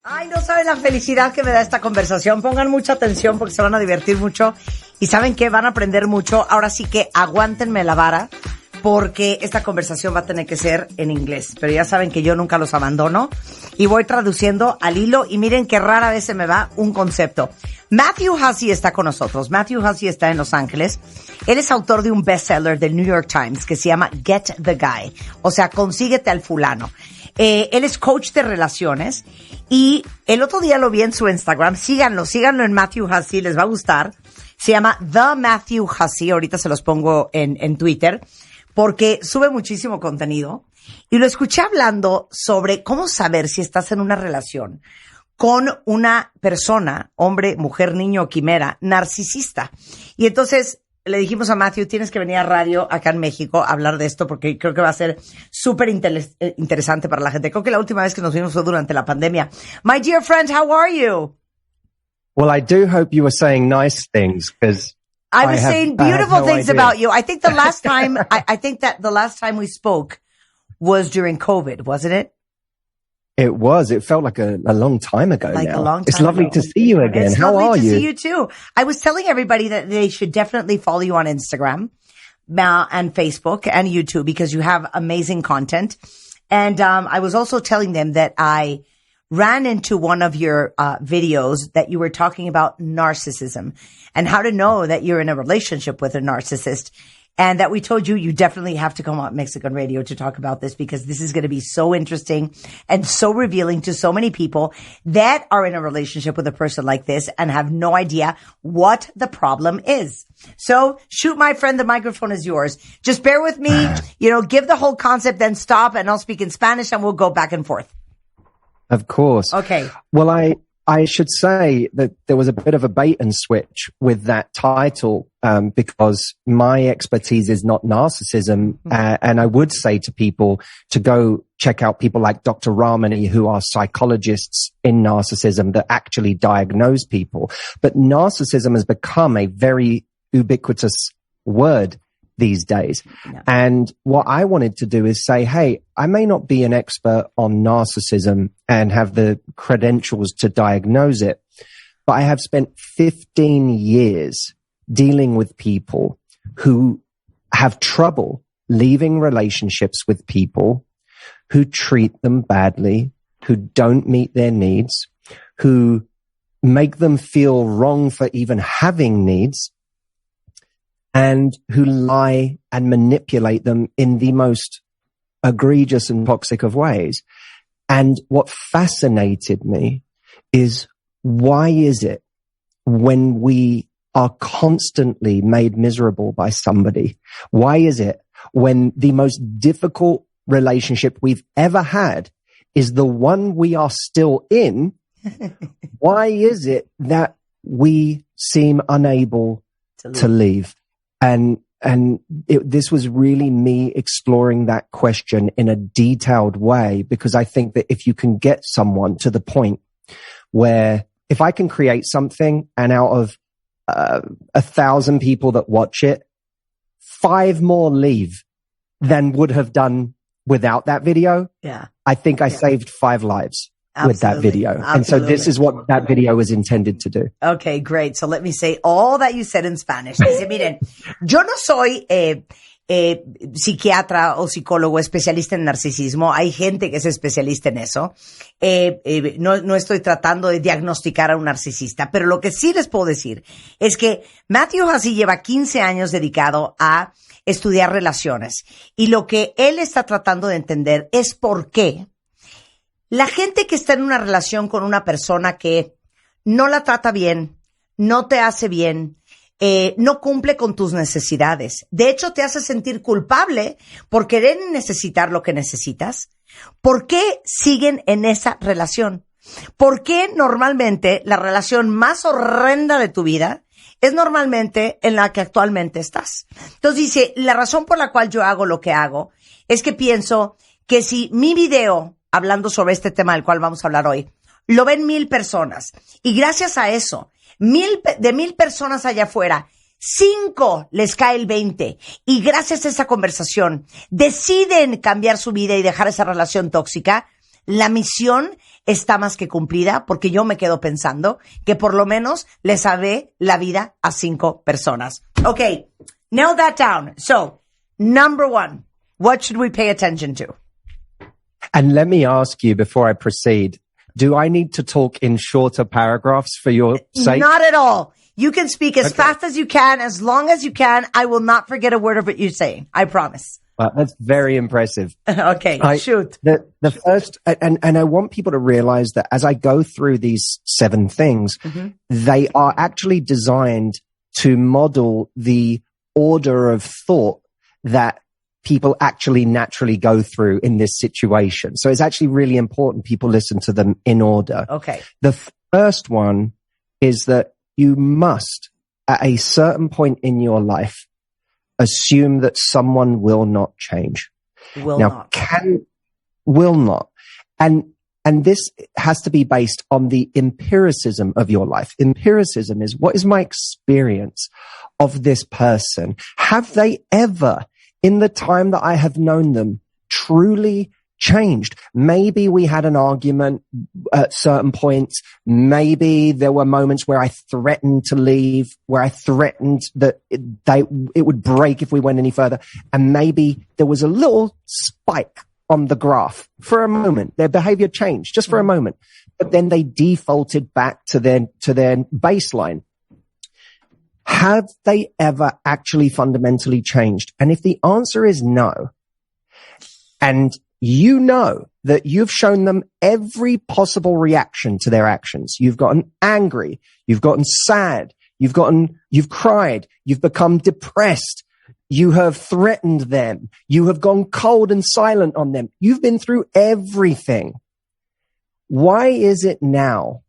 Ay, no saben la felicidad que me da esta conversación. Pongan mucha atención porque se van a divertir mucho. Y ¿saben qué? Van a aprender mucho. Ahora sí que aguántenme la vara porque esta conversación va a tener que ser en inglés. Pero ya saben que yo nunca los abandono. Y voy traduciendo al hilo. Y miren que rara vez se me va un concepto. Matthew Hussey está con nosotros. Matthew Hussey está en Los Ángeles. Él es autor de un bestseller del New York Times que se llama Get the Guy. O sea, consíguete al fulano. Él es coach de relaciones y el otro día lo vi en su Instagram. Síganlo en Matthew Hussey, les va a gustar. Se llama The Matthew Hussey, ahorita se los pongo en Twitter, porque sube muchísimo contenido. Y lo escuché hablando sobre cómo saber si estás en una relación con una persona, hombre, mujer, niño o quimera, narcisista. Y entonces le dijimos a Matthew, tienes que venir a radio acá en México a hablar de esto porque creo que va a ser súper interesante para la gente. Creo que la última vez que nos vimos fue durante la pandemia. My dear friend, how are you? Well, I do hope you were saying nice things because I was saying beautiful things about you. I think the last time, I think that the last time we spoke was during COVID, wasn't it? It was. It felt like a long time ago now. A long time It's lovely ago. to see you again. It's How are lovely to you? see you too. I was telling everybody that they should definitely follow you on Instagram and Facebook and YouTube because you have amazing content. And I was also telling them that I ran into one of your videos that you were talking about narcissism and how to know that you're in a relationship with a narcissist. And that we told you, you definitely have to come on Mexican radio to talk about this because this is going to be so interesting and so revealing to so many people that are in a relationship with a person like this and have no idea what the problem is. So shoot, my friend, the microphone is yours. Just bear with me, give the whole concept, then stop and I'll speak in Spanish and we'll go back and forth. Of course. Okay. Well, I should say that there was a bit of a bait and switch with that title because my expertise is not narcissism. And I would say to people to go check out people like Dr. Ramani, who are psychologists in narcissism that actually diagnose people. But narcissism has become a very ubiquitous word these days. Yeah. And what I wanted to do is say, hey, I may not be an expert on narcissism and have the credentials to diagnose it, but I have spent 15 years dealing with people who have trouble leaving relationships with people who treat them badly, who don't meet their needs, who make them feel wrong for even having needs, and who lie and manipulate them in the most egregious and toxic of ways. And what fascinated me is, why is it when we are constantly made miserable by somebody? Why is it when the most difficult relationship we've ever had is the one we are still in? Why is it that we seem unable to leave? And this was really me exploring that question in a detailed way, because I think that if you can get someone to the point where if I can create something and out of 1,000 people that watch it, 5 more leave than would have done without that video. Yeah. I think I saved 5 lives. Absolutely. With that video. Absolutely. And so this is what that video is intended to do. Okay, great. So let me say all that you said in Spanish. Dice, miren, yo no soy psiquiatra o psicólogo especialista en narcisismo. Hay gente que es especialista en eso. No estoy tratando de diagnosticar a un narcisista, pero lo que sí les puedo decir es que Matthew Hussey lleva 15 años dedicado a estudiar relaciones. Y lo que él está tratando de entender es por qué la gente que está en una relación con una persona que no la trata bien, no te hace bien, no cumple con tus necesidades, de hecho te hace sentir culpable por querer necesitar lo que necesitas, ¿por qué siguen en esa relación? ¿Por qué normalmente la relación más horrenda de tu vida es normalmente en la que actualmente estás? Entonces dice, la razón por la cual yo hago lo que hago es que pienso que si mi video hablando sobre este tema del cual vamos a hablar hoy, lo ven 1,000 personas. Y gracias a eso, 1,000 personas allá afuera, 5 les cae el 20. Y gracias a esa conversación, deciden cambiar su vida y dejar esa relación tóxica. la misión está más que cumplida porque yo me quedo pensando que por lo menos le salvé la vida a 5 personas. Okay, nail that down. So, number 1, what should we pay attention to? And let me ask you before I proceed, do I need to talk in shorter paragraphs for your sake? Not at all. You can speak as fast as you can, as long as you can. I will not forget a word of what you're saying. I promise. Well, that's very impressive. Okay, shoot. The first, and I want people to realize that as I go through these 7 things, they are actually designed to model the order of thought that people actually naturally go through in this situation. So it's actually really important people listen to them in order. Okay. The first one is that you must, at a certain point in your life, assume that someone will not change. Will not. And this has to be based on the empiricism of your life. Empiricism is, what is my experience of this person? Have they ever, in the time that I have known them, truly changed? Maybe we had an argument at certain points. Maybe there were moments where I threatened to leave, where I threatened that it would break if we went any further. And maybe there was a little spike on the graph for a moment. Their behavior changed just for a moment, but then they defaulted back to their baseline. Have they ever actually fundamentally changed? And if the answer is no, and you know that you've shown them every possible reaction to their actions, you've gotten angry, you've gotten sad, you've cried, you've become depressed, you have threatened them, you have gone cold and silent on them, you've been through everything. Why is it now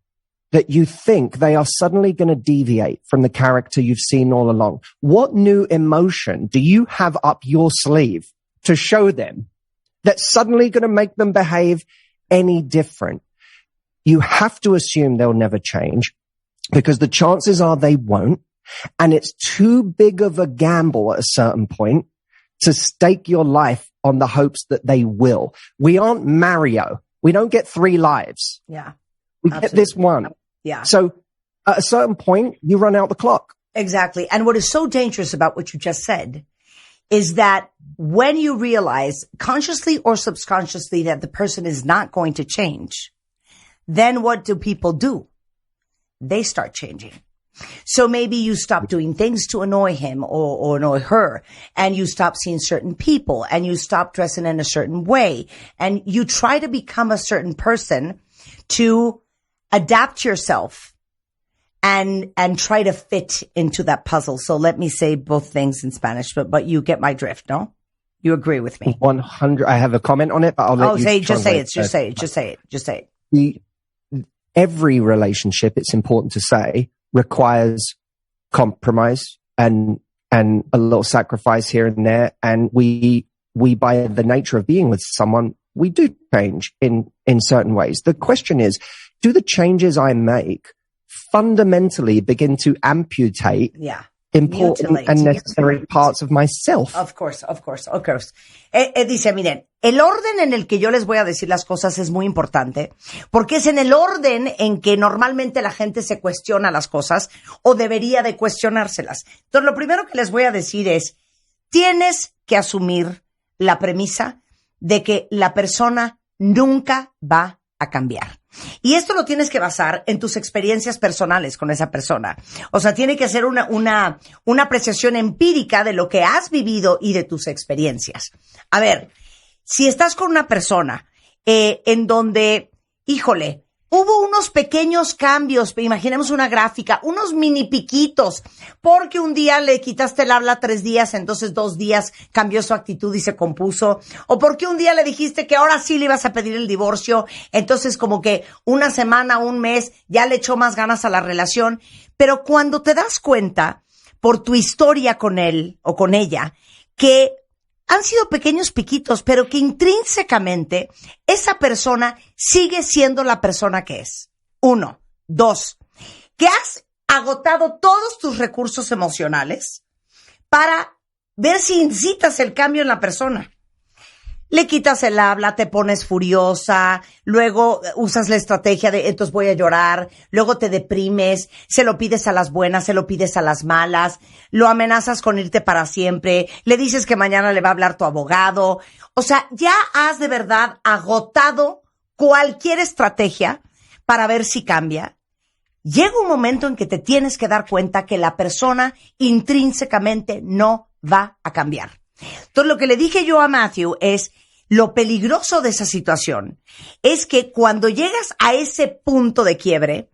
that you think they are suddenly going to deviate from the character you've seen all along? What new emotion do you have up your sleeve to show them that's suddenly going to make them behave any different? You have to assume they'll never change because the chances are they won't. And it's too big of a gamble at a certain point to stake your life on the hopes that they will. We aren't Mario. We don't get 3 lives. Yeah. We get this one. Yeah. So at a certain point, you run out the clock. Exactly. And what is so dangerous about what you just said is that when you realize consciously or subconsciously that the person is not going to change, then what do people do? They start changing. So maybe you stop doing things to annoy him or annoy her, and you stop seeing certain people, and you stop dressing in a certain way, and you try to become a certain person to adapt yourself and try to fit into that puzzle. So let me say both things in Spanish, but you get my drift, no? You agree with me? 100. I have a comment on it, but I'll let you just say it. Every relationship, it's important to say, requires compromise and a little sacrifice here and there. And we by the nature of being with someone, we do change in certain ways. The question is, do the changes I make fundamentally begin to amputate important and necessary parts of myself? Of course. Dice, miren, el orden en el que yo les voy a decir las cosas es muy importante, porque es en el orden en que normalmente la gente se cuestiona las cosas o debería de cuestionárselas. Entonces, lo primero que les voy a decir es, tienes que asumir la premisa de que la persona nunca va a cambiar. Y esto lo tienes que basar en tus experiencias personales con esa persona. O sea, tiene que ser una apreciación empírica de lo que has vivido y de tus experiencias. A ver, si estás con una persona en donde, híjole, hubo unos pequeños cambios, imaginemos una gráfica, unos mini piquitos, porque un día le quitaste el habla 3 días, entonces 2 días cambió su actitud y se compuso, o porque un día le dijiste que ahora sí le ibas a pedir el divorcio, entonces como que una semana, un mes, ya le echó más ganas a la relación, pero cuando te das cuenta, por tu historia con él o con ella, que han sido pequeños piquitos, pero que intrínsecamente esa persona sigue siendo la persona que es. 1. 2. Que has agotado todos tus recursos emocionales para ver si incitas el cambio en la persona. le quitas el habla, te pones furiosa, luego usas la estrategia de entonces voy a llorar, luego te deprimes, se lo pides a las buenas, se lo pides a las malas, lo amenazas con irte para siempre, le dices que mañana le va a hablar tu abogado. O sea, ya has de verdad agotado cualquier estrategia para ver si cambia. Llega un momento en que te tienes que dar cuenta que la persona intrínsecamente no va a cambiar. Entonces, lo que le dije yo a Matthew es, lo peligroso de esa situación es que cuando llegas a ese punto de quiebre,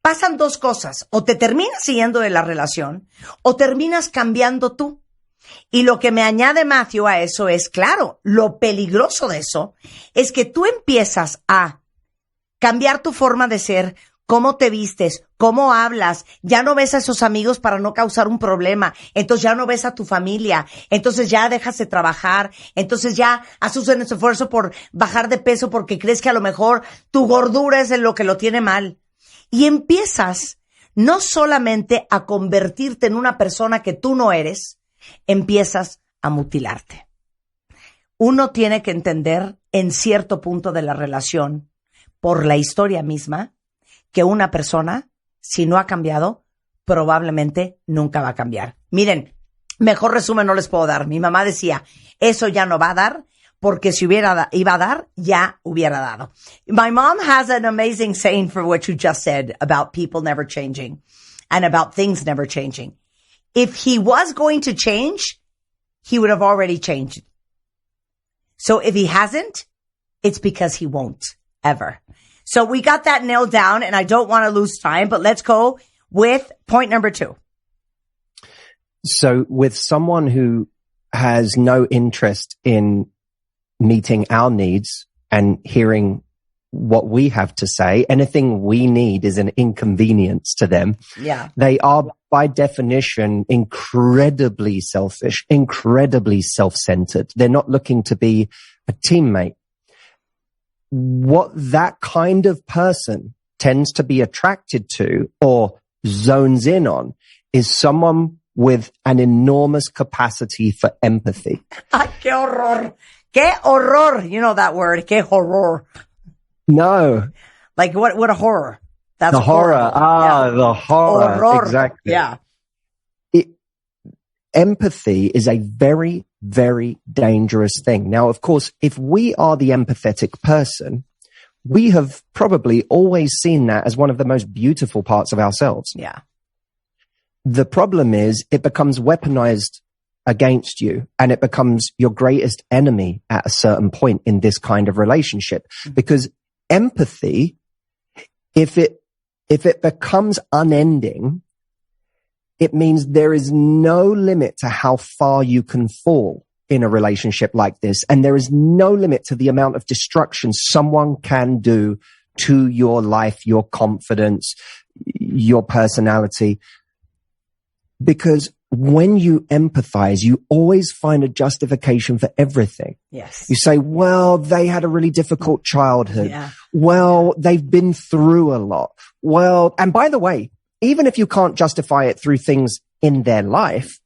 pasan dos cosas. O te terminas siguiendo de la relación, o terminas cambiando tú. Y lo que me añade Matthew a eso es, claro, lo peligroso de eso es que tú empiezas a cambiar tu forma de ser, cómo te vistes, cómo hablas, ya no ves a esos amigos para no causar un problema, entonces ya no ves a tu familia, entonces ya dejas de trabajar, entonces ya haces un esfuerzo por bajar de peso porque crees que a lo mejor tu gordura es lo que lo tiene mal. Y empiezas no solamente a convertirte en una persona que tú no eres, empiezas a mutilarte. Uno tiene que entender en cierto punto de la relación, por la historia misma, que una persona, si no ha cambiado, probablemente nunca va a cambiar. Miren, mejor resumen no les puedo dar. Mi mamá decía, eso ya no va a dar, porque si iba a dar, ya hubiera dado. My mom has an amazing saying for what you just said about people never changing and about things never changing. If he was going to change, he would have already changed. So if he hasn't, it's because he won't ever. So we got that nailed down, and I don't want to lose time, but let's go with point number 2. So with someone who has no interest in meeting our needs and hearing what we have to say, anything we need is an inconvenience to them. Yeah. They are by definition incredibly selfish, incredibly self-centered. They're not looking to be a teammate. What that kind of person tends to be attracted to or zones in on is someone with an enormous capacity for empathy. Ay, qué horror. Qué horror. You know that word. Qué horror. No. Like what a horror. That's the horror. Yeah. The horror. Horror. Exactly. Yeah. Empathy is a very, very dangerous thing. Now, of course, if we are the empathetic person, we have probably always seen that as one of the most beautiful parts of ourselves. Yeah. The problem is it becomes weaponized against you, and it becomes your greatest enemy at a certain point in this kind of relationship. Because empathy, if it becomes unending, it means there is no limit to how far you can fall in a relationship like this. And there is no limit to the amount of destruction someone can do to your life, your confidence, your personality. Because when you empathize, you always find a justification for everything. Yes. You say, well, they had a really difficult childhood. Yeah. Well, they've been through a lot. Well, and by the way, even if you can't justify it through things in their life,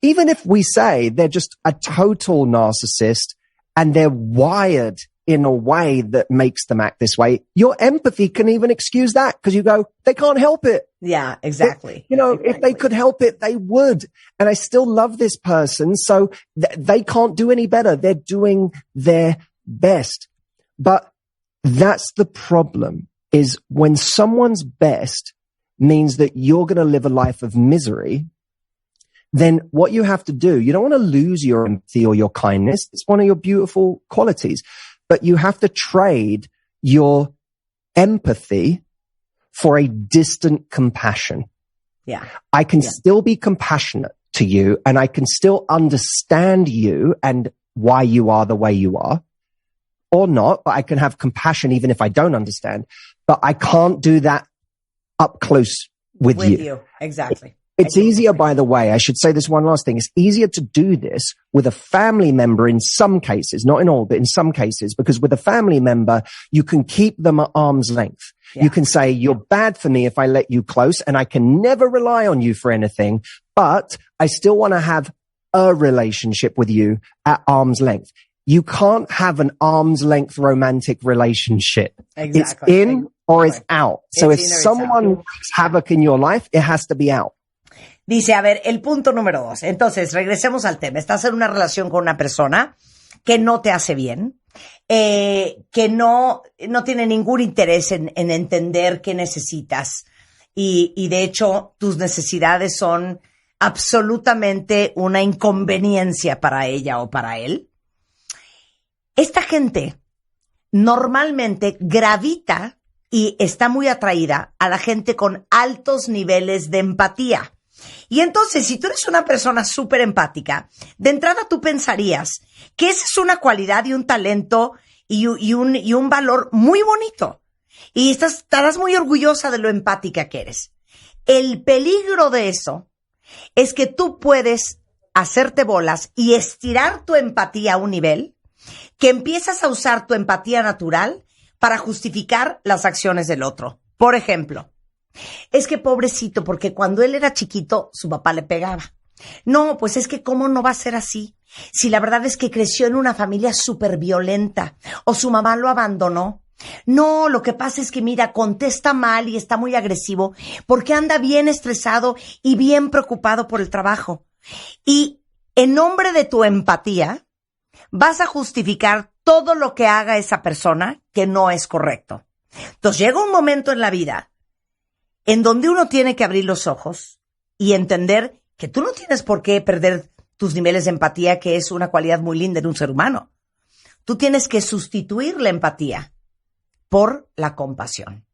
even if we say they're just a total narcissist and they're wired in a way that makes them act this way, your empathy can even excuse that because you go, they can't help it. Yeah, exactly. If they could help it, they would. And I still love this person. So they can't do any better. They're doing their best. But that's the problem, is when someone's best means that you're going to live a life of misery, then what you have to do, you don't want to lose your empathy or your kindness. It's one of your beautiful qualities, but you have to trade your empathy for a distant compassion. Yeah. I can still be compassionate to you, and I can still understand you and why you are the way you are, or not, but I can have compassion even if I don't understand, but I can't do that up close with you. Exactly. It's easier, by the way, I should say this one last thing. It's easier to do this with a family member in some cases, not in all, but in some cases, because with a family member, you can keep them at arm's length. Yeah. You can say, you're bad for me if I let you close, and I can never rely on you for anything, but I still want to have a relationship with you at arm's length. you can't have an arm's length romantic relationship. Exactly. It's in or it's out. So if someone wreaks havoc in your life, it has to be out. Dice, a ver, el punto número 2. Entonces, regresemos al tema. Estás en una relación con una persona que no te hace bien, que no tiene ningún interés en entender qué necesitas. Y de hecho, tus necesidades son absolutamente una inconveniencia para ella o para él. Esta gente normalmente gravita y está muy atraída a la gente con altos niveles de empatía. Y entonces, si tú eres una persona súper empática, de entrada tú pensarías que esa es una cualidad y un talento y un valor muy bonito. Y estarás muy orgullosa de lo empática que eres. El peligro de eso es que tú puedes hacerte bolas y estirar tu empatía a un nivel que empiezas a usar tu empatía natural para justificar las acciones del otro. Por ejemplo, es que pobrecito, porque cuando él era chiquito, su papá le pegaba. No, pues es que ¿cómo no va a ser así? Si la verdad es que creció en una familia súper violenta o su mamá lo abandonó. No, lo que pasa es que mira, contesta mal y está muy agresivo porque anda bien estresado y bien preocupado por el trabajo. Y en nombre de tu empatía, vas a justificar todo lo que haga esa persona que no es correcto. Entonces llega un momento en la vida en donde uno tiene que abrir los ojos y entender que tú no tienes por qué perder tus niveles de empatía, que es una cualidad muy linda en un ser humano. Tú tienes que sustituir la empatía por la compasión.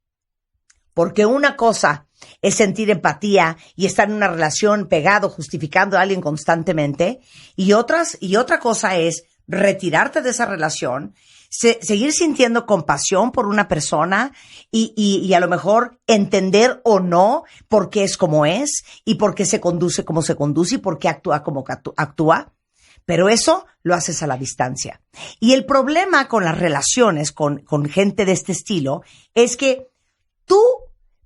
Porque una cosa es sentir empatía y estar en una relación pegado, justificando a alguien constantemente, y otra cosa es retirarte de esa relación, seguir sintiendo compasión por una persona y a lo mejor entender o no por qué es como es y por qué se conduce como se conduce y por qué actúa como actúa. Pero eso lo haces a la distancia. Y el problema con las relaciones con gente de este estilo es que tú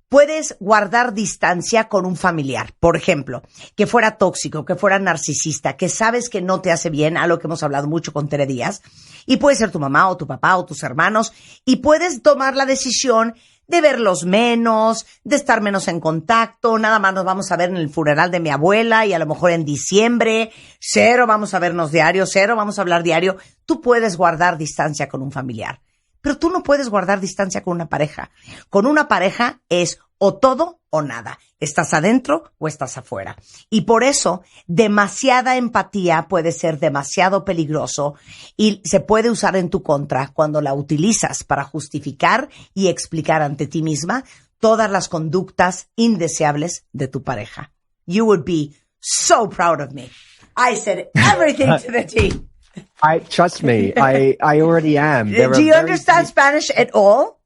puedes guardar distancia con un familiar, por ejemplo, que fuera tóxico, que fuera narcisista, que sabes que no te hace bien, algo que hemos hablado mucho con Tere Díaz, y puede ser tu mamá o tu papá o tus hermanos, y puedes tomar la decisión de verlos menos, de estar menos en contacto, nada más nos vamos a ver en el funeral de mi abuela y a lo mejor en diciembre, cero vamos a vernos diario, cero vamos a hablar diario. Tú puedes guardar distancia con un familiar. Pero tú no puedes guardar distancia con una pareja. Con una pareja es o todo o nada. Estás adentro o estás afuera. Y por eso, demasiada empatía puede ser demasiado peligroso y se puede usar en tu contra cuando la utilizas para justificar y explicar ante ti misma todas las conductas indeseables de tu pareja. You would be so proud of me. I said everything to the T. Trust me, I already am. Do you understand Spanish at all?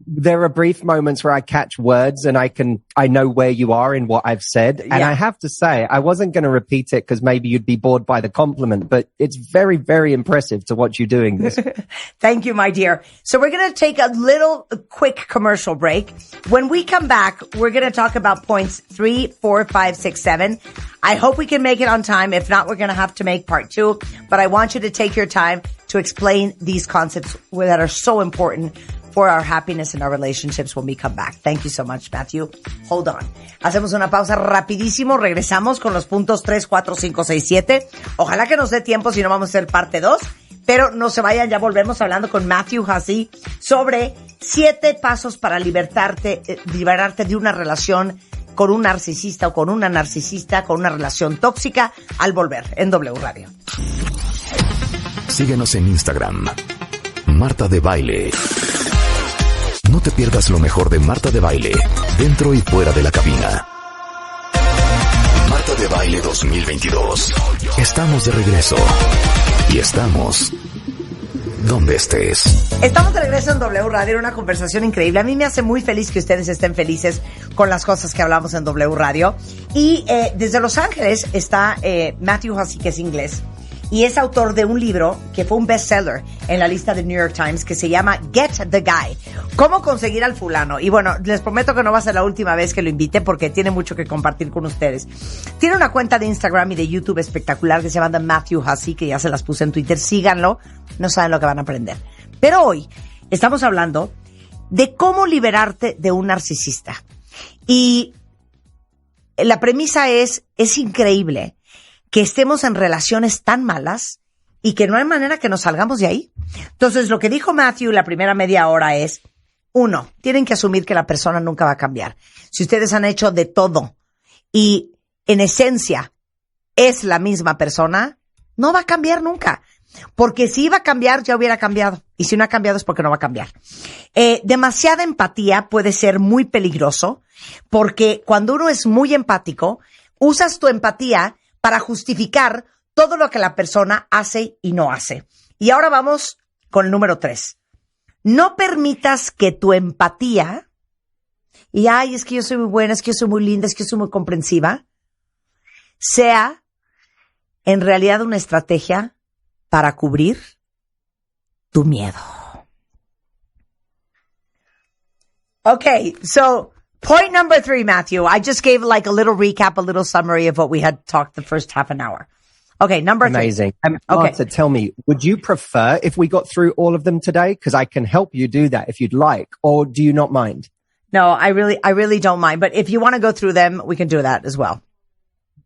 There are brief moments where I catch words and I know where you are in what I've said. And I have to say, I wasn't going to repeat it because maybe you'd be bored by the compliment, but it's very, very impressive to watch you doing this. Thank you, my dear. So we're going to take a quick commercial break. When we come back, we're going to talk about points 3, 4, 5, 6, 7. I hope we can make it on time. If not, we're going to have to make part 2. But I want you to take your time to explain these concepts that are so important for our happiness and our relationships when we come back. Thank you so much, Matthew. Hold on. Hacemos una pausa rapidísimo. Regresamos con los puntos 3, 4, 5, 6, 7. Ojalá que nos dé tiempo, si no vamos a hacer parte 2. Pero no se vayan, ya volvemos hablando con Matthew Hussey sobre 7 pasos para liberarte de una relación con un narcisista o con una narcisista, con una relación tóxica, al volver en W Radio. Síguenos en Instagram, Marta de Baile. No te pierdas lo mejor de Marta de Baile, dentro y fuera de la cabina. Marta de Baile 2022. Estamos de regreso. Y estamos donde estés. Estamos de regreso en W Radio, una conversación increíble. A mí me hace muy feliz que ustedes estén felices con las cosas que hablamos en W Radio. Y desde Los Ángeles está Matthew Hussey, que es inglés. y es autor de un libro que fue un bestseller en la lista de New York Times que se llama Get the Guy. ¿Cómo conseguir al fulano? Y bueno, les prometo que no va a ser la última vez que lo invite porque tiene mucho que compartir con ustedes. Tiene una cuenta de Instagram y de YouTube espectacular que se llama Matthew Hussey, que ya se las puse en Twitter. Síganlo, no saben lo que van a aprender. Pero hoy estamos hablando de cómo liberarte de un narcisista. Y la premisa es increíble que estemos en relaciones tan malas y que no hay manera que nos salgamos de ahí. Entonces, lo que dijo Matthew la primera media hora es, 1, tienen que asumir que la persona nunca va a cambiar. Si ustedes han hecho de todo y en esencia es la misma persona, no va a cambiar nunca. Porque si iba a cambiar, ya hubiera cambiado. Y si no ha cambiado es porque no va a cambiar. Demasiada empatía puede ser muy peligroso porque cuando uno es muy empático, usas tu empatía para justificar todo lo que la persona hace y no hace. Y ahora vamos con el número 3. No permitas que tu empatía, y ay, es que yo soy muy buena, es que yo soy muy linda, es que yo soy muy comprensiva, sea en realidad una estrategia para cubrir tu miedo. Okay, so point number 3, Matthew. I just gave like a little recap, a little summary of what we had talked the first half an hour. Okay, number 3. Amazing. Martha, tell me, would you prefer if we got through all of them today? Because I can help you do that if you'd like, or do you not mind? No, I really don't mind. But if you want to go through them, we can do that as well.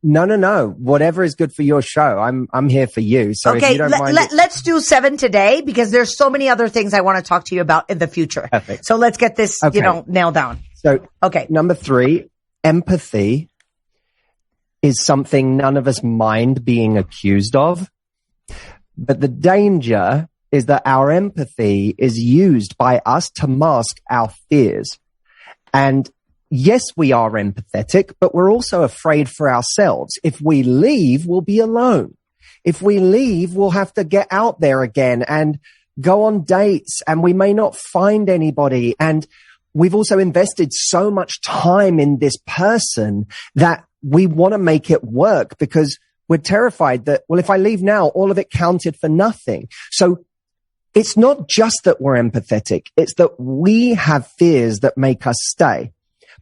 No. Whatever is good for your show. I'm here for you. So okay, if you don't mind, let's do 7 today because there's so many other things I want to talk to you about in the future. Perfect. So let's get this, nailed down. So, okay. Number 3, empathy is something none of us mind being accused of. But the danger is that our empathy is used by us to mask our fears. And yes, we are empathetic, but we're also afraid for ourselves. If we leave, we'll be alone. If we leave, we'll have to get out there again and go on dates, and we may not find anybody. And we've also invested so much time in this person that we want to make it work because we're terrified that, well, if I leave now, all of it counted for nothing. So it's not just that we're empathetic. It's that we have fears that make us stay.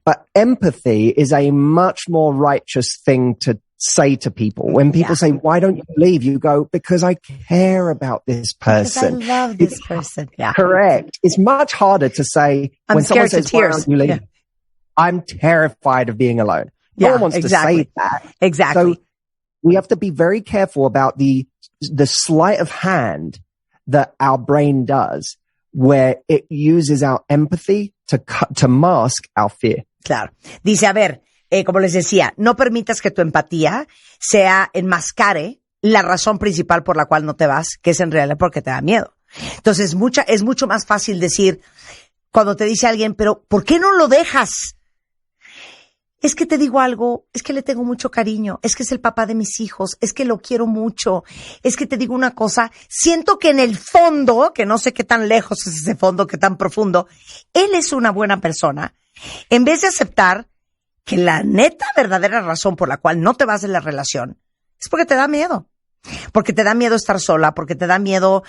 But empathy is a much more righteous thing to say to people. When people say, why don't you leave? You go, because I care about this person. Because I love this person. Yeah. Correct. It's much harder to say when someone says, why don't you leave? Yeah. I'm terrified of being alone. No one wants to say that. Exactly. So we have to be very careful about the sleight of hand that our brain does, where it uses our empathy to mask our fear. Claro. Dice, a ver, como les decía, no permitas que tu empatía enmascare la razón principal por la cual no te vas, que es en realidad porque te da miedo. Entonces, es mucho más fácil decir, cuando te dice alguien, pero ¿por qué no lo dejas? Es que te digo algo, es que le tengo mucho cariño, es que es el papá de mis hijos, es que lo quiero mucho, es que te digo una cosa, siento que en el fondo, que no sé qué tan lejos es ese fondo, qué tan profundo, él es una buena persona. En vez de aceptar que la neta verdadera razón por la cual no te vas de la relación es porque te da miedo. Porque te da miedo estar sola, porque te da miedo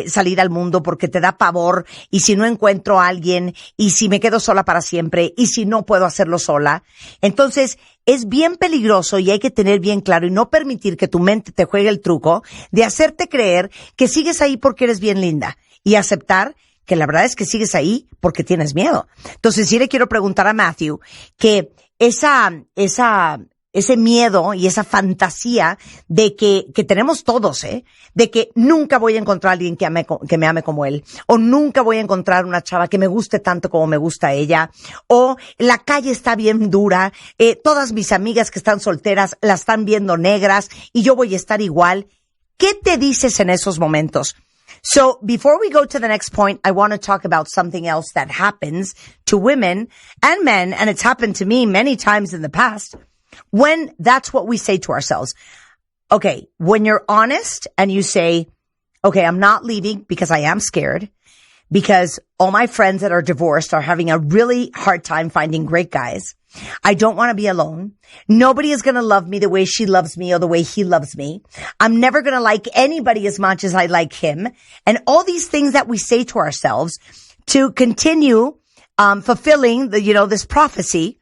salir al mundo, porque te da pavor, y si no encuentro a alguien, y si me quedo sola para siempre, y si no puedo hacerlo sola. Entonces, es bien peligroso y hay que tener bien claro y no permitir que tu mente te juegue el truco de hacerte creer que sigues ahí porque eres bien linda y aceptar que la verdad es que sigues ahí porque tienes miedo. Entonces, sí le quiero preguntar a Matthew que ese miedo y esa fantasía de que tenemos todos, de que nunca voy a encontrar a alguien que me ame como él, o nunca voy a encontrar una chava que me guste tanto como me gusta ella, o la calle está bien dura, todas mis amigas que están solteras la están viendo negras y yo voy a estar igual. ¿Qué te dices en esos momentos? So before we go to the next point, I want to talk about something else that happens to women and men, and it's happened to me many times in the past. When that's what we say to ourselves. Okay, when you're honest and you say, okay, I'm not leaving because I am scared, because all my friends that are divorced are having a really hard time finding great guys. I don't want to be alone. Nobody is going to love me the way she loves me or the way he loves me. I'm never going to like anybody as much as I like him. And all these things that we say to ourselves to continue fulfilling this prophecy.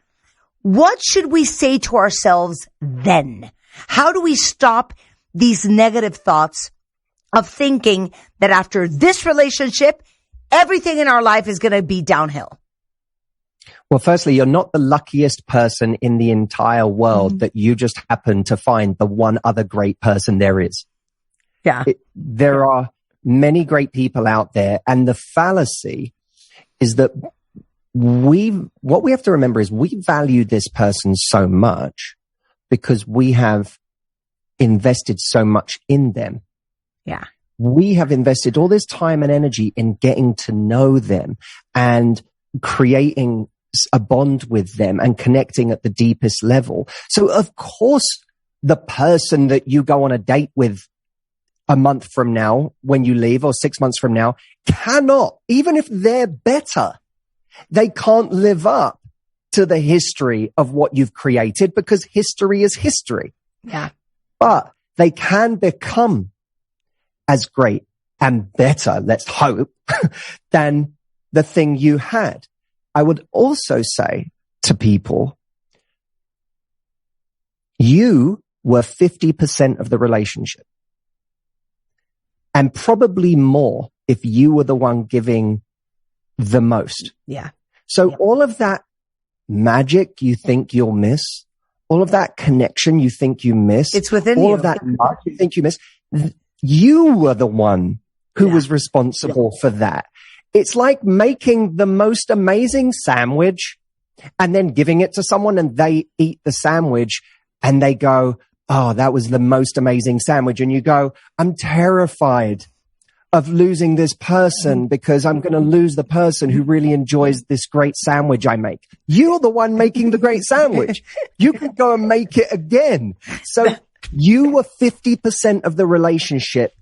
What should we say to ourselves then? How do we stop these negative thoughts of thinking that after this relationship, everything in our life is going to be downhill? Well, firstly, you're not the luckiest person in the entire world that you just happen to find the one other great person there is. Yeah. There are many great people out there. And the fallacy is that what we have to remember is we value this person so much because we have invested so much in them. Yeah. We have invested all this time and energy in getting to know them and creating a bond with them and connecting at the deepest level. So of course, the person that you go on a date with a month from now, when you leave, or 6 months from now, cannot, even if they're better, they can't live up to the history of what you've created because history is history. Yeah. But they can become as great and better, let's hope, than the thing you had. I would also say to people, you were 50% of the relationship. And probably more if you were the one giving the most. Yeah. So all of that magic you think you'll miss, all of that connection you think you miss, it's within all you. of that love you think you miss, you were the one who was responsible for that. It's like making the most amazing sandwich and then giving it to someone and they eat the sandwich and they go, oh, that was the most amazing sandwich. And you go, I'm terrified of losing this person because I'm going to lose the person who really enjoys this great sandwich I make. You're the one making the great sandwich. You can go and make it again. So you were 50% of the relationship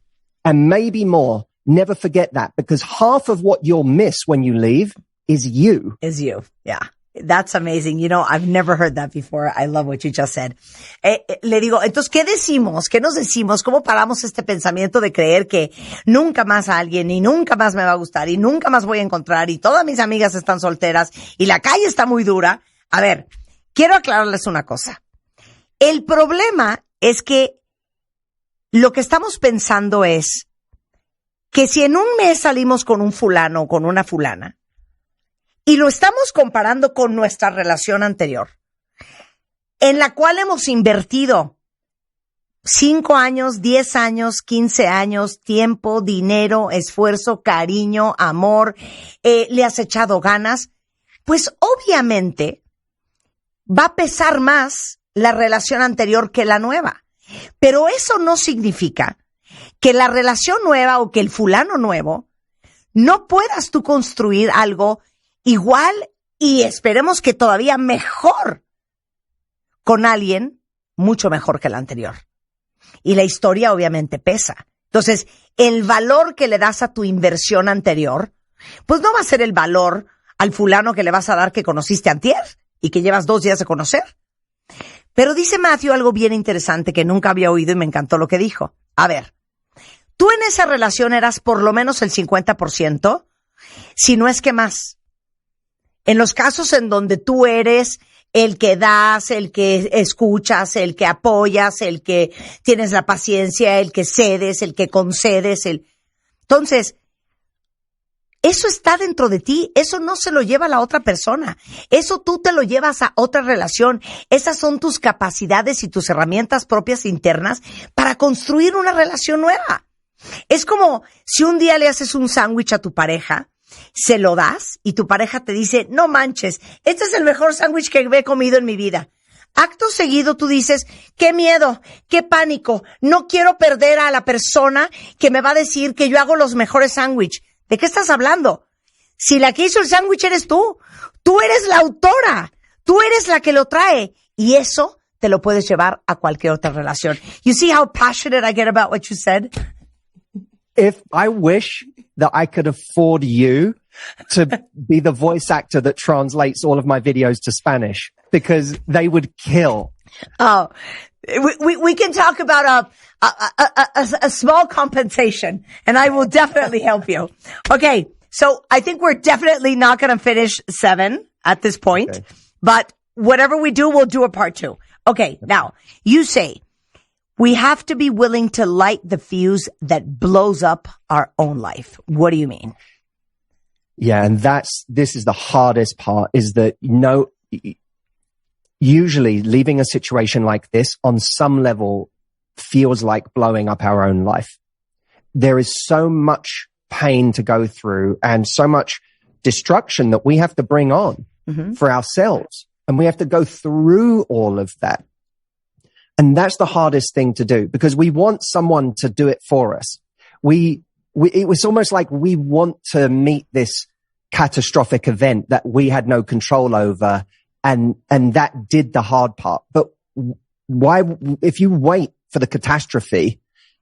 and maybe more. Never forget that because half of what you'll miss when you leave is you. Is you. Yeah. That's amazing. I've never heard that before. I love what you just said. Le digo, entonces, ¿qué decimos? ¿Qué nos decimos? ¿Cómo paramos este pensamiento de creer que nunca más a alguien y nunca más me va a gustar y nunca más voy a encontrar y todas mis amigas están solteras y la calle está muy dura? A ver, quiero aclararles una cosa. El problema es que lo que estamos pensando es que si en un mes salimos con un fulano o con una fulana y lo estamos comparando con nuestra relación anterior, en la cual hemos invertido 5 años, 10 años, 15 años, tiempo, dinero, esfuerzo, cariño, amor, le has echado ganas, pues obviamente va a pesar más la relación anterior que la nueva. Pero eso no significa que la relación nueva o que el fulano nuevo no puedas tú construir algo igual y esperemos que todavía mejor con alguien mucho mejor que el anterior. Y la historia obviamente pesa. Entonces, el valor que le das a tu inversión anterior, pues no va a ser el valor al fulano que le vas a dar que conociste antier y que llevas 2 días de conocer. Pero dice Matthew algo bien interesante que nunca había oído y me encantó lo que dijo. A ver, tú en esa relación eras por lo menos el 50%, si no es que más. En los casos en donde tú eres el que das, el que escuchas, el que apoyas, el que tienes la paciencia, el que cedes, el que concedes, Entonces, eso está dentro de ti, eso no se lo lleva a la otra persona, eso tú te lo llevas a otra relación, esas son tus capacidades y tus herramientas propias internas para construir una relación nueva. Es como si un día le haces un sándwich a tu pareja, se lo das y tu pareja te dice, no manches, este es el mejor sándwich que he comido en mi vida. Acto seguido tú dices, qué miedo, qué pánico, no quiero perder a la persona que me va a decir que yo hago los mejores sándwiches. ¿De qué estás hablando? Si la que hizo el sándwich eres tú eres la autora, tú eres la que lo trae y eso te lo puedes llevar a cualquier otra relación. You see how passionate I get about what you said? if I wish that I could afford you to be the voice actor that translates all of my videos to Spanish, because they would kill. Oh, we can talk about a small compensation, and I will definitely help you. Okay. So I think we're definitely not going to finish 7 at this point, okay. But whatever we do, we'll do a part 2. Okay. Now you say we have to be willing to light the fuse that blows up our own life. What do you mean? Yeah. And this is the hardest part, is that, usually leaving a situation like this on some level feels like blowing up our own life. There is so much pain to go through and so much destruction that we have to bring on for ourselves. And we have to go through all of that. And that's the hardest thing to do, because we want someone to do it for us. It was almost like we want to meet this catastrophic event that we had no control over. And that did the hard part. But why, if you wait for the catastrophe,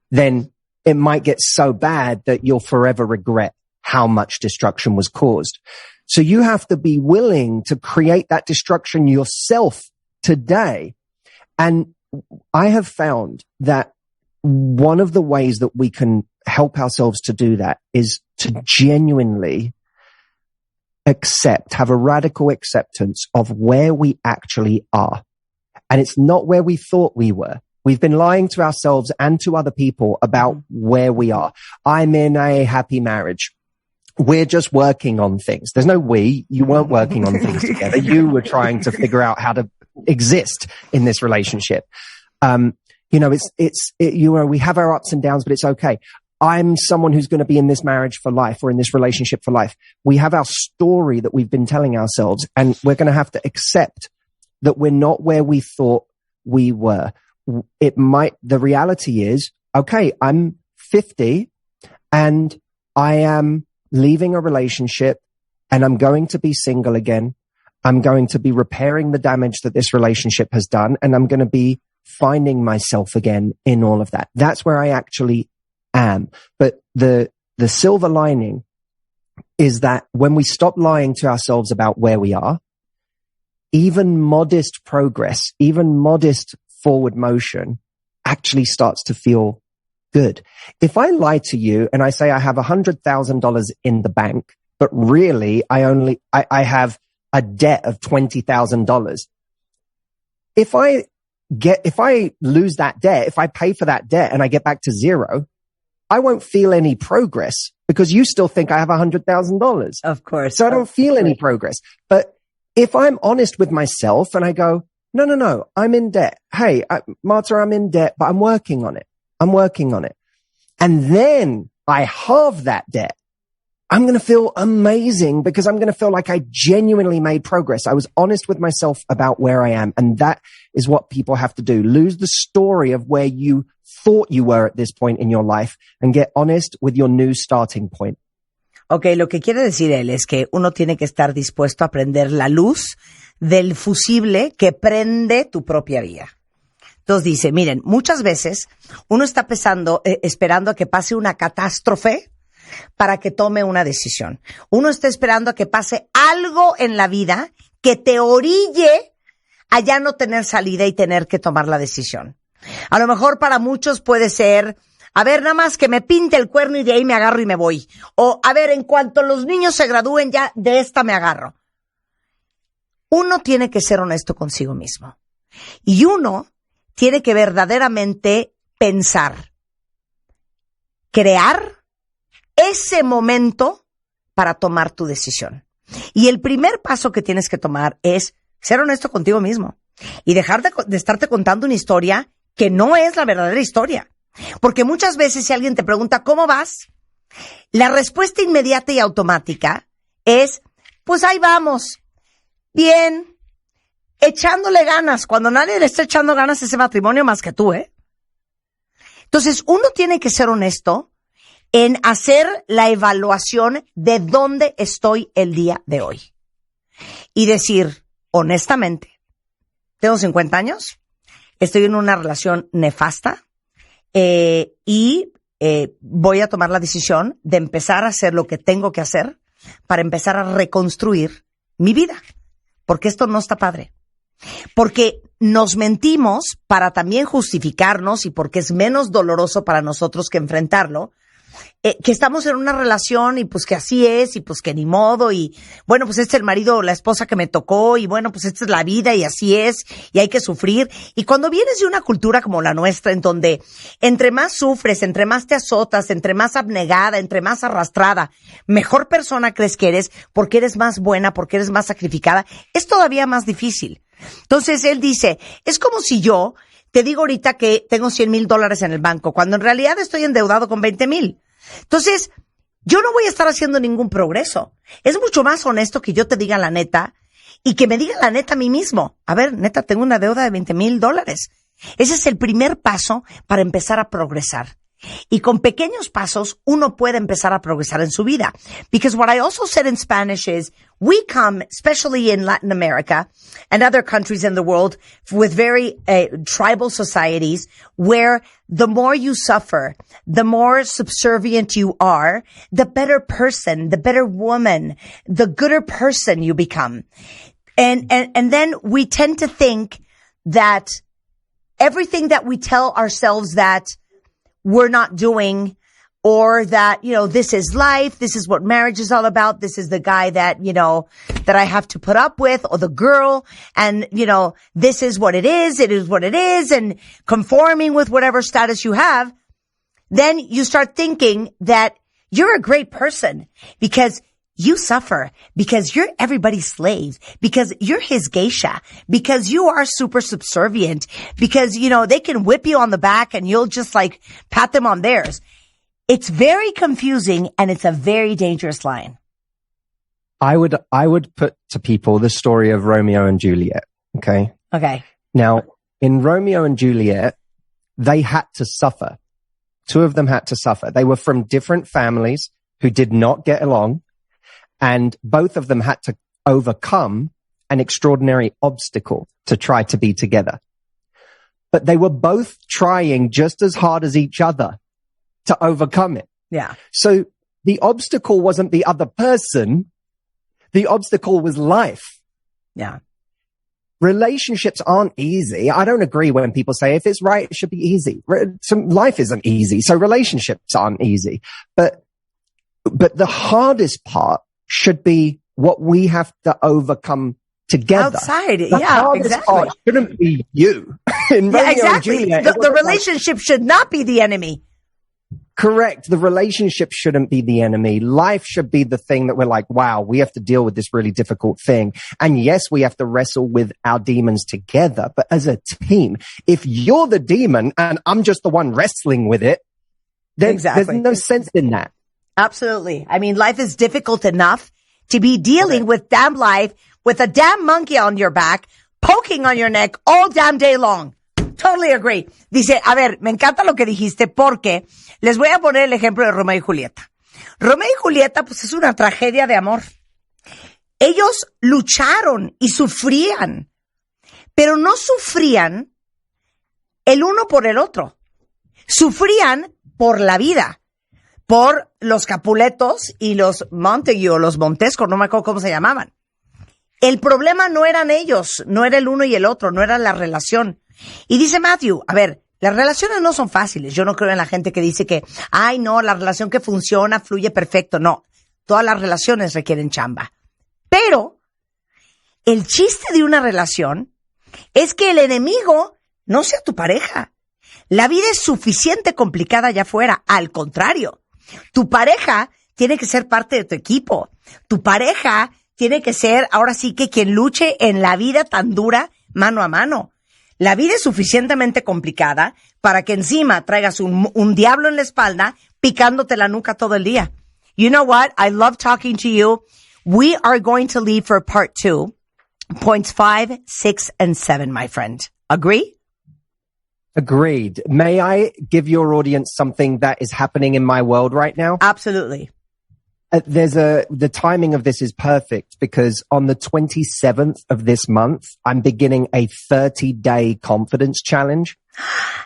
then it might get so bad that you'll forever regret how much destruction was caused. So you have to be willing to create that destruction yourself today. And I have found that one of the ways that we can help ourselves to do that is to genuinely have a radical acceptance of where we actually are. And it's not where we thought we were. We've been lying to ourselves and to other people about where we are. I'm in a happy marriage. We're just working on things. There's no we. You weren't working on things together. You were trying to figure out how to exist in this relationship. We have our ups and downs, but it's okay. I'm someone who's going to be in this marriage for life, or in this relationship for life. We have our story that we've been telling ourselves, and we're going to have to accept that we're not where we thought we were. The reality is, okay, I'm 50 and I am leaving a relationship and I'm going to be single again. I'm going to be repairing the damage that this relationship has done, and I'm going to be finding myself again in all of that. That's where I actually am. But the silver lining is that when we stop lying to ourselves about where we are, even modest progress, even modest forward motion actually starts to feel good. If I lie to you and I say I have $100,000 in the bank, but really I have a debt of $20,000. If I lose that debt, if I pay for that debt and I get back to zero, I won't feel any progress, because you still think I have $100,000. Of course. So I don't feel any progress. But if I'm honest with myself and I go, no, I'm in debt. Hey, Marta, I'm in debt, but I'm working on it. And then I halve that debt. I'm going to feel amazing, because I'm going to feel like I genuinely made progress. I was honest with myself about where I am. And that is what people have to do. Lose the story of where you thought you were at this point in your life and get honest with your new starting point. Okay, lo que quiere decir él es que uno tiene que estar dispuesto a prender la luz del fusible que prende tu propia vida. Entonces dice, miren, muchas veces uno está esperando a que pase una catástrofe para que tome una decisión. Uno está esperando a que pase algo en la vida que te orille a ya no tener salida y tener que tomar la decisión. A lo mejor para muchos puede ser, a ver, nada más que me pinte el cuerno y de ahí me agarro y me voy. O, a ver, en cuanto los niños se gradúen, ya de esta me agarro. Uno tiene que ser honesto consigo mismo. Y uno tiene que verdaderamente pensar, crear ese momento para tomar tu decisión. Y el primer paso que tienes que tomar es ser honesto contigo mismo y dejar de estarte contando una historia que no es la verdadera historia. Porque muchas veces si alguien te pregunta, ¿cómo vas? La respuesta inmediata y automática es, pues ahí vamos, bien, echándole ganas, cuando nadie le está echando ganas a ese matrimonio más que tú, ¿eh? Entonces, uno tiene que ser honesto en hacer la evaluación de dónde estoy el día de hoy. Y decir, honestamente, tengo 50 años, estoy en una relación nefasta, y voy a tomar la decisión de empezar a hacer lo que tengo que hacer para empezar a reconstruir mi vida. Porque esto no está padre. Porque nos mentimos para también justificarnos y porque es menos doloroso para nosotros que enfrentarlo, que estamos en una relación y pues que así es y pues que ni modo y bueno, pues este es el marido o la esposa que me tocó y bueno, pues esta es la vida y así es y hay que sufrir. Y cuando vienes de una cultura como la nuestra en donde entre más sufres, entre más te azotas, entre más abnegada, entre más arrastrada, mejor persona crees que eres porque eres más buena, porque eres más sacrificada, es todavía más difícil. Entonces él dice, es como si yo te digo ahorita que tengo $100,000 en el banco, cuando en realidad estoy endeudado con 20,000. Entonces, yo no voy a estar haciendo ningún progreso. Es mucho más honesto que yo te diga la neta y que me diga la neta a mí mismo. A ver, neta, tengo una deuda de $20,000. Ese es el primer paso para empezar a progresar. Y con pequeños pasos, uno puede empezar a progresar en su vida. Because what I also said in Spanish is, we come, especially in Latin America and other countries in the world, with very tribal societies, where the more you suffer, the more subservient you are, the better person, the better woman, the gooder person you become. And then we tend to think that everything that we tell ourselves that we're not doing, or that, you know, this is life, this is what marriage is all about, this is the guy that, you know, that I have to put up with, or the girl, and, you know, this is what it is what it is, and conforming with whatever status you have, then you start thinking that you're a great person because you suffer, because you're everybody's slave, because you're his geisha, because you are super subservient, because, you know, they can whip you on the back and you'll just like pat them on theirs. It's very confusing and it's a very dangerous line. I would put to people the story of Romeo and Juliet. Okay. Okay. Now, in Romeo and Juliet, they had to suffer. Two of them had to suffer. They were from different families who did not get along. And both of them had to overcome an extraordinary obstacle to try to be together. But they were both trying just as hard as each other to overcome it. Yeah. So the obstacle wasn't the other person. The obstacle was life. Yeah. Relationships aren't easy. I don't agree when people say if it's right, it should be easy. Life isn't easy. So relationships aren't easy. But the hardest part should be what we have to overcome together. Outside, the yeah, exactly. Part shouldn't be you. Yeah, exactly. The relationship should not be the enemy. Correct. The relationship shouldn't be the enemy. Life should be the thing that we're like, wow, we have to deal with this really difficult thing. And yes, we have to wrestle with our demons together. But as a team, if you're the demon and I'm just the one wrestling with it, then there's no sense in that. Absolutely. I mean, life is difficult enough to be dealing with damn life with a damn monkey on your back, poking on your neck all damn day long. Totally agree. Dice, a ver, me encanta lo que dijiste porque les voy a poner el ejemplo de Romeo y Julieta. Romeo y Julieta, pues es una tragedia de amor. Ellos lucharon y sufrían, pero no sufrían el uno por el otro. Sufrían por la vida. Por los Capuletos y los Montague o los Montesco, no me acuerdo cómo se llamaban. El problema no eran ellos, no era el uno y el otro, no era la relación. Y dice Matthew, a ver, las relaciones no son fáciles. Yo no creo en la gente que dice que, ay no, la relación que funciona fluye perfecto. No, todas las relaciones requieren chamba. Pero el chiste de una relación es que el enemigo no sea tu pareja. La vida es suficiente complicada allá afuera, al contrario. Tu pareja tiene que ser parte de tu equipo. Tu pareja tiene que ser, ahora sí que quien luche en la vida tan dura, mano a mano. La vida es suficientemente complicada para que encima traigas un diablo en la espalda picándote la nuca todo el día. You know what? I love talking to you. We are going to leave for part 2, points 5, 6, and 7, my friend. Agree? Agreed. May I give your audience something that is happening in my world right now? Absolutely. The timing of this is perfect because on the 27th of this month, I'm beginning a 30-day confidence challenge.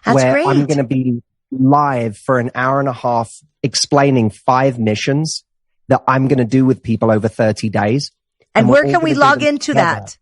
That's where great. I'm going to be live for an hour and a half explaining 5 missions that I'm going to do with people over 30 days. And where can we log into that?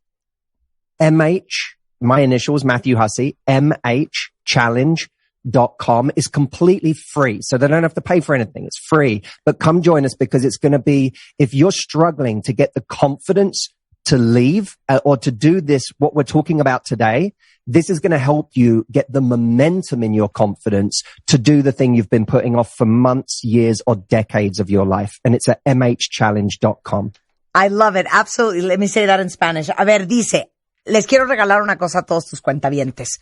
my initials, Matthew Hussey, mhchallenge.com is completely free. So they don't have to pay for anything. It's free. But come join us because it's going to be, if you're struggling to get the confidence to leave or to do this, what we're talking about today, this is going to help you get the momentum in your confidence to do the thing you've been putting off for months, years, or decades of your life. And it's at mhchallenge.com. I love it. Absolutely. Let me say that in Spanish. A ver, dice, les quiero regalar una cosa a todos tus cuentavientes.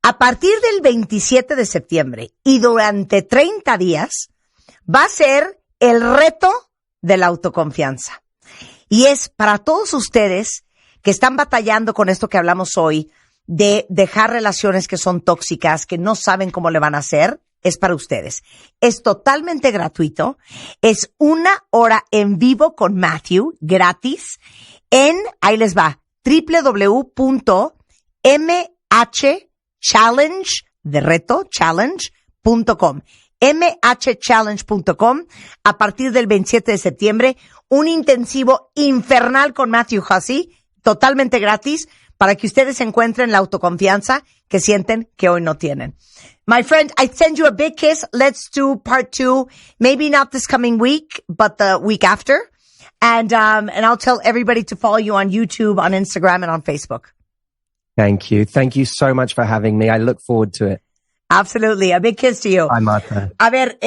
A partir del 27 de septiembre y durante 30 días va a ser el reto de la autoconfianza. Y es para todos ustedes que están batallando con esto que hablamos hoy, de dejar relaciones que son tóxicas, que no saben cómo le van a hacer, es para ustedes. Es totalmente gratuito. Es 1 hora en vivo con Matthew, gratis, ahí les va, www.mhchallenge, de reto, challenge.com. mhchallenge.com. A partir del 27 de septiembre, un intensivo infernal con Matthew Hussey, totalmente gratis, para que ustedes encuentren la autoconfianza que sienten que hoy no tienen. My friend, I send you a big kiss. Let's do part 2. Maybe not this coming week, but the week after. And I'll tell everybody to follow you on YouTube, on Instagram, and on Facebook. Thank you. Thank you so much for having me. I look forward to it. Absolutely. A big kiss to you. Bye, Martha. A ver,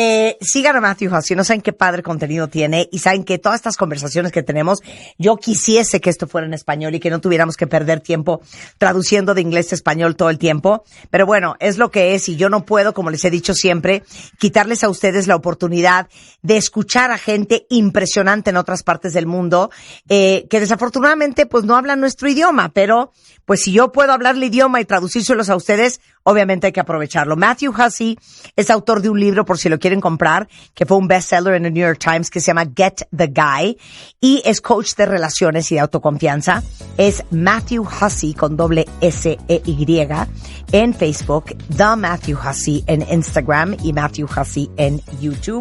sigan a Matthew Hussey. No saben qué padre contenido tiene y saben que todas estas conversaciones que tenemos, yo quisiese que esto fuera en español y que no tuviéramos que perder tiempo traduciendo de inglés a español todo el tiempo. Pero bueno, es lo que es y yo no puedo, como les he dicho siempre, quitarles a ustedes la oportunidad de escuchar a gente impresionante en otras partes del mundo, que desafortunadamente pues no hablan nuestro idioma, pero pues si yo puedo hablar el idioma y traducírselos a ustedes, obviamente hay que aprovecharlo. Matthew Hussey es autor de un libro, por si lo quieren comprar, que fue un bestseller en el New York Times, que se llama Get the Guy, y es coach de relaciones y de autoconfianza. Es Matthew Hussey con S-E-Y en Facebook, The Matthew Hussey en Instagram y Matthew Hussey en YouTube.